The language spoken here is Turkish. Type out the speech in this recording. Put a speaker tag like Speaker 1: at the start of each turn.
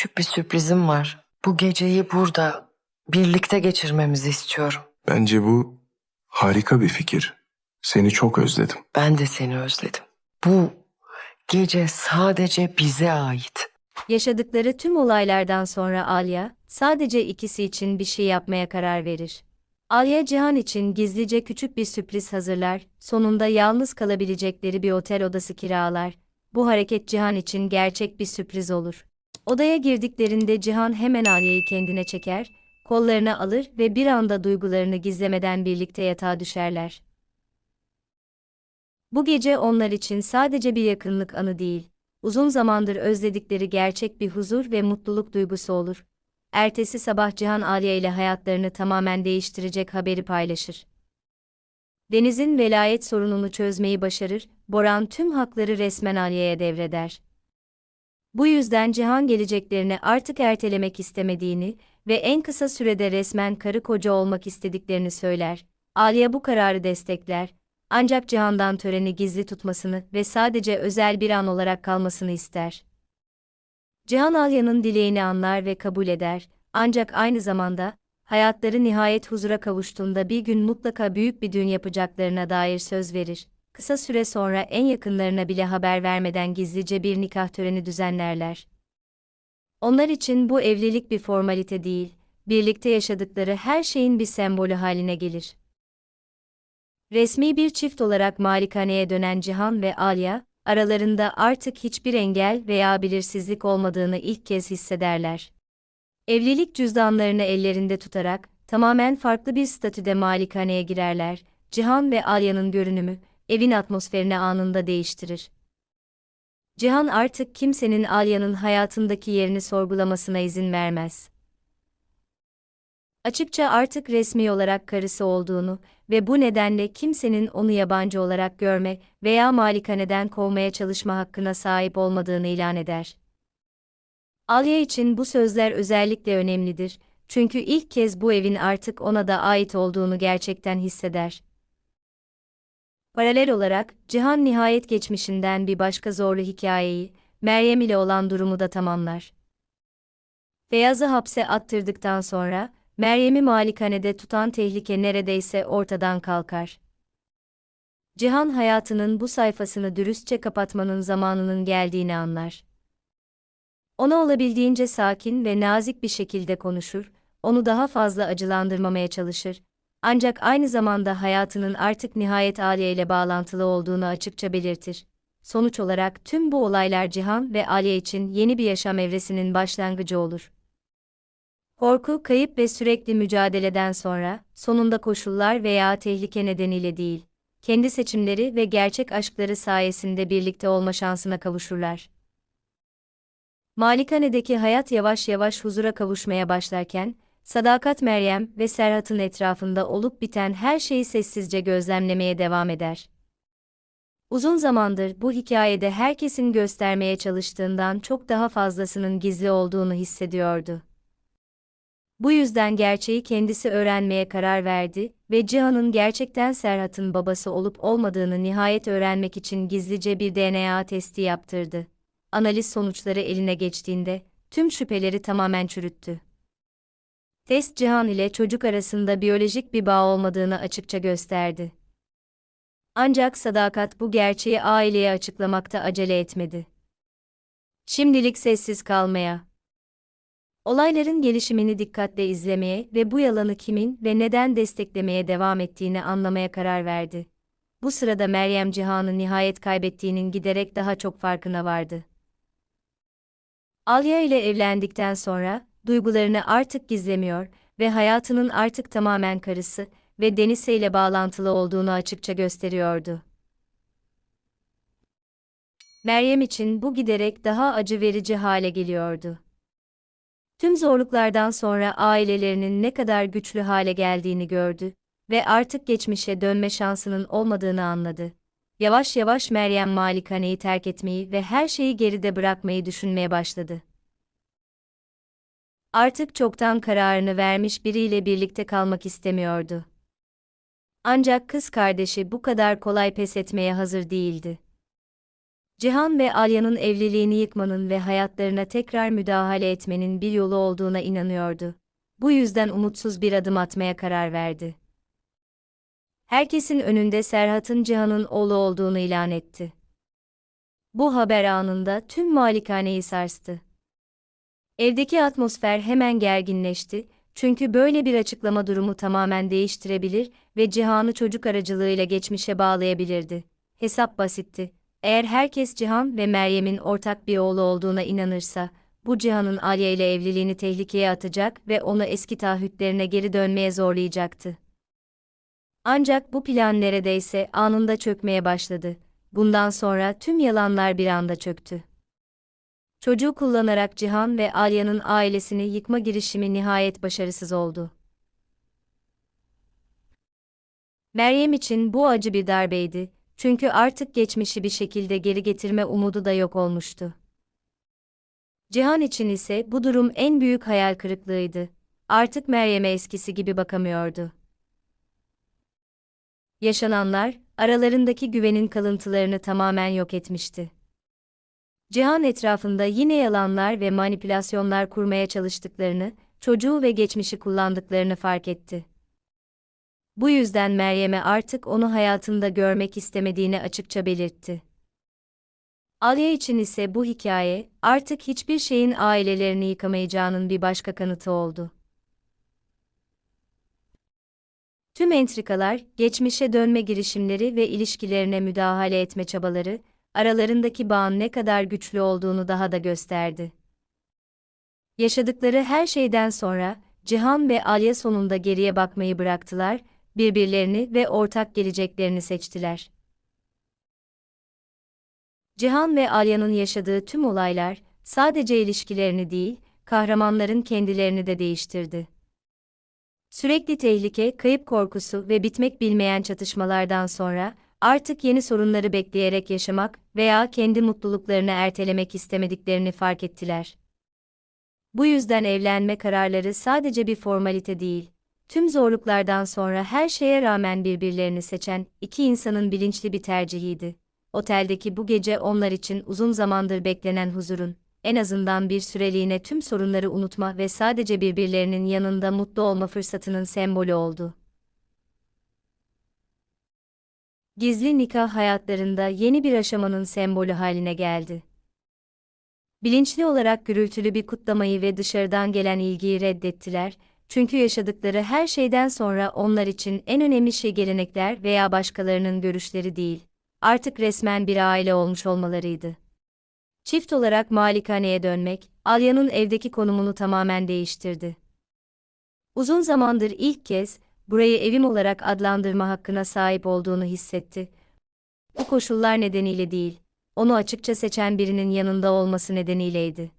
Speaker 1: küçük bir sürprizim var. Bu geceyi burada birlikte geçirmemizi istiyorum.
Speaker 2: Bence bu harika bir fikir. Seni çok özledim.
Speaker 1: Ben de seni özledim. Bu gece sadece bize ait.
Speaker 3: Yaşadıkları tüm olaylardan sonra Alya, sadece ikisi için bir şey yapmaya karar verir. Alya Cihan için gizlice küçük bir sürpriz hazırlar, sonunda yalnız kalabilecekleri bir otel odası kiralar. Bu hareket Cihan için gerçek bir sürpriz olur. Odaya girdiklerinde Cihan hemen Alya'yı kendine çeker, kollarına alır ve bir anda duygularını gizlemeden birlikte yatağa düşerler. Bu gece onlar için sadece bir yakınlık anı değil, uzun zamandır özledikleri gerçek bir huzur ve mutluluk duygusu olur. Ertesi sabah Cihan Alya ile hayatlarını tamamen değiştirecek haberi paylaşır. Deniz'in velayet sorununu çözmeyi başarır, Boran tüm hakları resmen Alya'ya devreder. Bu yüzden Cihan geleceklerini artık ertelemek istemediğini ve en kısa sürede resmen karı koca olmak istediklerini söyler. Alya bu kararı destekler. Ancak Cihan'dan töreni gizli tutmasını ve sadece özel bir an olarak kalmasını ister. Cihan Alya'nın dileğini anlar ve kabul eder, ancak aynı zamanda, hayatları nihayet huzura kavuştuğunda bir gün mutlaka büyük bir düğün yapacaklarına dair söz verir. Kısa süre sonra en yakınlarına bile haber vermeden gizlice bir nikah töreni düzenlerler. Onlar için bu evlilik bir formalite değil, birlikte yaşadıkları her şeyin bir sembolü haline gelir. Resmi bir çift olarak malikaneye dönen Cihan ve Alya, aralarında artık hiçbir engel veya belirsizlik olmadığını ilk kez hissederler. Evlilik cüzdanlarını ellerinde tutarak, tamamen farklı bir statüde malikaneye girerler. Cihan ve Alya'nın görünümü, evin atmosferini anında değiştirir. Cihan artık kimsenin Alya'nın hayatındaki yerini sorgulamasına izin vermez. Açıkça artık resmi olarak karısı olduğunu ve bu nedenle kimsenin onu yabancı olarak görme veya malikaneden kovmaya çalışma hakkına sahip olmadığını ilan eder. Alya için bu sözler özellikle önemlidir, çünkü ilk kez bu evin artık ona da ait olduğunu gerçekten hisseder. Paralel olarak, Cihan nihayet geçmişinden bir başka zorlu hikayeyi, Meryem ile olan durumu da tamamlar. Feyyaz'ı hapse attırdıktan sonra, Meryem'i malikanede tutan tehlike neredeyse ortadan kalkar. Cihan hayatının bu sayfasını dürüstçe kapatmanın zamanının geldiğini anlar. Ona olabildiğince sakin ve nazik bir şekilde konuşur, onu daha fazla acılandırmamaya çalışır. Ancak aynı zamanda hayatının artık nihayet Alya ile bağlantılı olduğunu açıkça belirtir. Sonuç olarak tüm bu olaylar Cihan ve Alya için yeni bir yaşam evresinin başlangıcı olur. Korku, kayıp ve sürekli mücadeleden sonra, sonunda koşullar veya tehlike nedeniyle değil, kendi seçimleri ve gerçek aşkları sayesinde birlikte olma şansına kavuşurlar. Malikanedeki hayat yavaş yavaş huzura kavuşmaya başlarken, Sadakat Meryem ve Serhat'ın etrafında olup biten her şeyi sessizce gözlemlemeye devam eder. Uzun zamandır bu hikayede herkesin göstermeye çalıştığından çok daha fazlasının gizli olduğunu hissediyordu. Bu yüzden gerçeği kendisi öğrenmeye karar verdi ve Cihan'ın gerçekten Serhat'ın babası olup olmadığını nihayet öğrenmek için gizlice bir DNA testi yaptırdı. Analiz sonuçları eline geçtiğinde, tüm şüpheleri tamamen çürüttü. Test Cihan ile çocuk arasında biyolojik bir bağ olmadığını açıkça gösterdi. Ancak Sadakat bu gerçeği aileye açıklamakta acele etmedi. Şimdilik sessiz kalmaya, olayların gelişimini dikkatle izlemeye ve bu yalanı kimin ve neden desteklemeye devam ettiğini anlamaya karar verdi. Bu sırada Meryem Cihan'ı nihayet kaybettiğinin giderek daha çok farkına vardı. Alya ile evlendikten sonra, duygularını artık gizlemiyor ve hayatının artık tamamen karısı ve Deniz ile bağlantılı olduğunu açıkça gösteriyordu. Meryem için bu giderek daha acı verici hale geliyordu. Tüm zorluklardan sonra ailelerinin ne kadar güçlü hale geldiğini gördü ve artık geçmişe dönme şansının olmadığını anladı. Yavaş yavaş Meryem malikaneyi terk etmeyi ve her şeyi geride bırakmayı düşünmeye başladı. Artık çoktan kararını vermiş biriyle birlikte kalmak istemiyordu. Ancak kız kardeşi bu kadar kolay pes etmeye hazır değildi. Cihan ve Alya'nın evliliğini yıkmanın ve hayatlarına tekrar müdahale etmenin bir yolu olduğuna inanıyordu. Bu yüzden umutsuz bir adım atmaya karar verdi. Herkesin önünde Serhat'ın Cihan'ın oğlu olduğunu ilan etti. Bu haber anında tüm malikaneyi sarstı. Evdeki atmosfer hemen gerginleşti, çünkü böyle bir açıklama durumu tamamen değiştirebilir ve Cihan'ı çocuk aracılığıyla geçmişe bağlayabilirdi. Hesap basitti. Eğer herkes Cihan ve Meryem'in ortak bir oğlu olduğuna inanırsa, bu Cihan'ın Alya ile evliliğini tehlikeye atacak ve onu eski taahhütlerine geri dönmeye zorlayacaktı. Ancak bu plan neredeyse anında çökmeye başladı. Bundan sonra tüm yalanlar bir anda çöktü. Çocuğu kullanarak Cihan ve Alya'nın ailesini yıkma girişimi nihayet başarısız oldu. Meryem için bu acı bir darbeydi, çünkü artık geçmişi bir şekilde geri getirme umudu da yok olmuştu. Cihan için ise bu durum en büyük hayal kırıklığıydı. Artık Meryem'e eskisi gibi bakamıyordu. Yaşananlar, aralarındaki güvenin kalıntılarını tamamen yok etmişti. Cihan etrafında yine yalanlar ve manipülasyonlar kurmaya çalıştıklarını, çocuğu ve geçmişi kullandıklarını fark etti. Bu yüzden Meryem'e artık onu hayatında görmek istemediğini açıkça belirtti. Alya için ise bu hikaye, artık hiçbir şeyin ailelerini yıkamayacağının bir başka kanıtı oldu. Tüm entrikalar, geçmişe dönme girişimleri ve ilişkilerine müdahale etme çabaları, aralarındaki bağın ne kadar güçlü olduğunu daha da gösterdi. Yaşadıkları her şeyden sonra, Cihan ve Alya sonunda geriye bakmayı bıraktılar, birbirlerini ve ortak geleceklerini seçtiler. Cihan ve Alya'nın yaşadığı tüm olaylar, sadece ilişkilerini değil, kahramanların kendilerini de değiştirdi. Sürekli tehlike, kayıp korkusu ve bitmek bilmeyen çatışmalardan sonra, artık yeni sorunları bekleyerek yaşamak veya kendi mutluluklarını ertelemek istemediklerini fark ettiler. Bu yüzden evlenme kararları sadece bir formalite değil, tüm zorluklardan sonra her şeye rağmen birbirlerini seçen iki insanın bilinçli bir tercihiydi. Oteldeki bu gece onlar için uzun zamandır beklenen huzurun, en azından bir süreliğine tüm sorunları unutma ve sadece birbirlerinin yanında mutlu olma fırsatının sembolü oldu. Gizli nikah hayatlarında yeni bir aşamanın sembolü haline geldi. Bilinçli olarak gürültülü bir kutlamayı ve dışarıdan gelen ilgiyi reddettiler, çünkü yaşadıkları her şeyden sonra onlar için en önemli şey gelenekler veya başkalarının görüşleri değil, artık resmen bir aile olmuş olmalarıydı. Çift olarak malikaneye dönmek, Alya'nın evdeki konumunu tamamen değiştirdi. Uzun zamandır ilk kez, burayı evim olarak adlandırma hakkına sahip olduğunu hissetti. Bu koşullar nedeniyle değil, onu açıkça seçen birinin yanında olması nedeniyleydi.